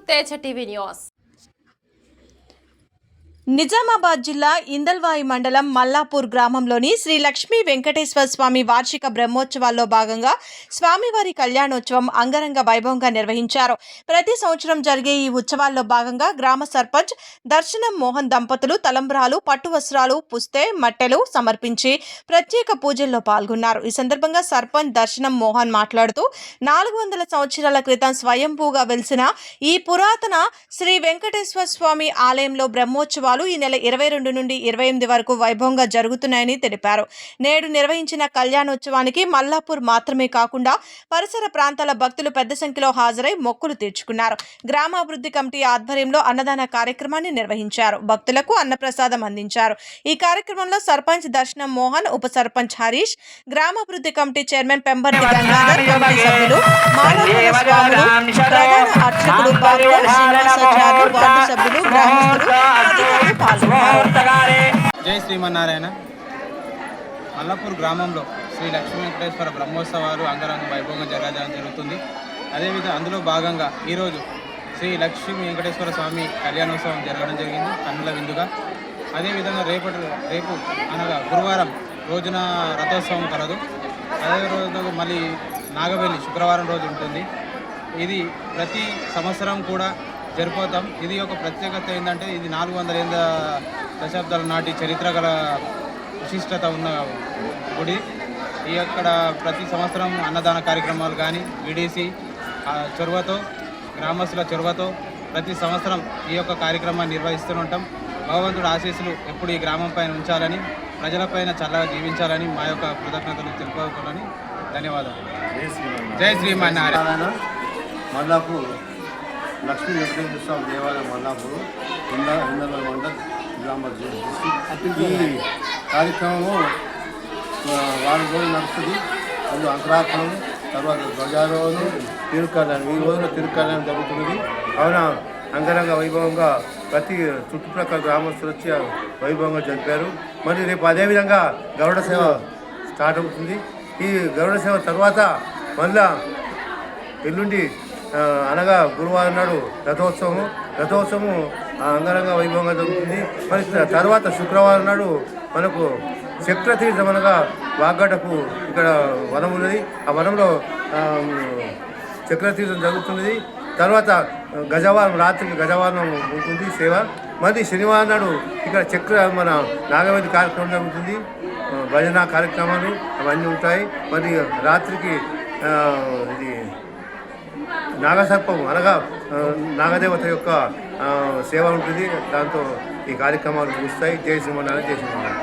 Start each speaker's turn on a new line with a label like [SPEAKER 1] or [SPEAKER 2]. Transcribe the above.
[SPEAKER 1] Teja TV news.
[SPEAKER 2] Nizamabad జిల్లా ఇందల్వాయి మండలం మల్లాపూర్ గ్రామంలోని శ్రీ లక్ష్మీ వెంకటేశ్వర స్వామి వార్షిక బ్రహ్మోత్సవాల్లో భాగంగా స్వామివారి కళ్యాణోత్సవం అంగరంగ వైభవంగా నిర్వహించారు. ప్రతి సంవత్సరం జరిగే ఈ ఉత్సవాల్లో భాగంగా గ్రామ సర్పంచ్ దర్శనం మోహన్ దంపతులు తలంబ్రాలు, పట్టు వస్త్రాలు, పుస్తే, మట్టెలు సమర్పించి ప్రత్యేక పూజల్లో పాల్గొన్నారు. ఈ సందర్భంగా సర్పంచ్ దర్శనం మోహన్ మాట్లాడుతూ 400 సంవత్సరాల క్రితం స్వయంభూగా వెలిసిన ఈ పురాతన శ్రీ వెంకటేశ్వర స్వామి ఆలయంలో బ్రహ్మోత్సవాలు ఈ నెల 22 నుండి 28 వరకు వైభవంగా జరుగుతున్నాయని తెలిపారు. నేడు నిర్వహించిన కళ్యాణోత్సవానికి మల్లాపూర్ మాత్రమే కాకుండా పరిసర ప్రాంతాల భక్తులు పెద్ద సంఖ్యలో హాజరై మొక్కులు తీర్చుకున్నారు. గ్రామాభివృద్ధి కమిటీ ఆధ్వర్యంలో అన్నదాన కార్యక్రమాన్ని నిర్వహించారు. భక్తులకు అన్నప్రసాదం అందించారు. ఈ కార్యక్రమంలో సర్పంచ్ దర్శనం మోహన్, ఉప సర్పంచ్ హరీష్, గ్రామాభివృద్ధి committee chairman Pemberthi Gangadhar, committee సభ్యులు మాలవీర స్వాములు, ప్రధాన అర్చకుడు బాబు శ్రీనివాసాచార్యులు, వార్డు సభ్యులు, గ్రామస్తులు
[SPEAKER 3] జై శ్రీమన్నారాయణ. మల్లాపూర్ గ్రామంలో శ్రీ లక్ష్మీ వెంకటేశ్వర బ్రహ్మోత్సవాలు అంగరంగ వైభవంగా జరుగుతుంది. అదేవిధంగా అందులో భాగంగా ఈరోజు శ్రీ లక్ష్మీ వెంకటేశ్వర స్వామి కళ్యాణోత్సవం జరగడం జరిగింది కన్నుల విందుగా. అదేవిధంగా రేపు అనగా గురువారం రోజున రథోత్సవం కలదు. అదే రోజు మళ్ళీ నాగవెల్లి శుక్రవారం రోజు ఉంటుంది. ఇది ప్రతి సంవత్సరం కూడా జరిపోతాం. ఇది ఒక ప్రత్యేకత ఏంటంటే ఇది 400 దశాబ్దాల నాటి చరిత్ర గల విశిష్టత ఉన్న గుడి. ఈ అక్కడ ప్రతి సంవత్సరం అన్నదాన కార్యక్రమాలు కానీ విడిసి చొరవతో, గ్రామస్తుల చొరవతో ప్రతి సంవత్సరం ఈ యొక్క కార్యక్రమాన్ని నిర్వహిస్తూ ఉంటాం. భగవంతుడు ఆశీస్సులు ఎప్పుడు ఈ గ్రామం పైన ఉంచాలని, ప్రజలపైన చల్లగా జీవించాలని మా యొక్క కృతజ్ఞతలు తెలుపుకోవాలని ధన్యవాదాలు. జై శ్రీమన్నారాయణ.
[SPEAKER 4] మల్లాపూర్ లక్ష్మీ వెంకటేశ్వర స్వామి దేవాలయం మల్లాపూర్ ఇందల్వాయి మండల్ నిజామాబాద్ డిస్ట్రిక్ట్. ఈ కార్యక్రమము 4 రోజులు నడుస్తుంది. అందులో అంతరార్థం, తర్వాత ధ్వజారోహణం, తిరుకల్యాణం. ఈ రోజున తిరుకల్యాణం జరుగుతున్నది. కావున అంగరంగ వైభవంగా ప్రతి చుట్టుప్రక్కల గ్రామస్తులు వచ్చి వైభవంగా జరిపారు. మరి రేపు అదేవిధంగా గరుడ సేవ స్టార్ట్ అవుతుంది. ఈ గరుడ సేవ తర్వాత మళ్ళా ఎల్లుండి అనగా గురువారం నాడు రథోత్సవము అంగరంగ వైభవంగా జరుగుతుంది. మరి తర్వాత శుక్రవారం నాడు మనకు చక్రతీర్థం అనగా వాగ్గడకు ఇక్కడ వనం ఉన్నది. ఆ వనంలో చక్రతీర్థం జరుగుతున్నది. తర్వాత గజవారం, రాత్రికి గజవారం ఉంటుంది సేవ. మరి శనివారం నాడు ఇక్కడ మన నాగవేది కార్యక్రమం జరుగుతుంది. భజన కార్యక్రమాలు అవన్నీ ఉంటాయి. మరి రాత్రికి ఇది నాగసర్పం అనగా నాగదేవత యొక్క సేవ ఉంటుంది. దాంతో ఈ కార్యక్రమాలు ముగుస్తాయి. జై శ్రీమన్నారాయణ.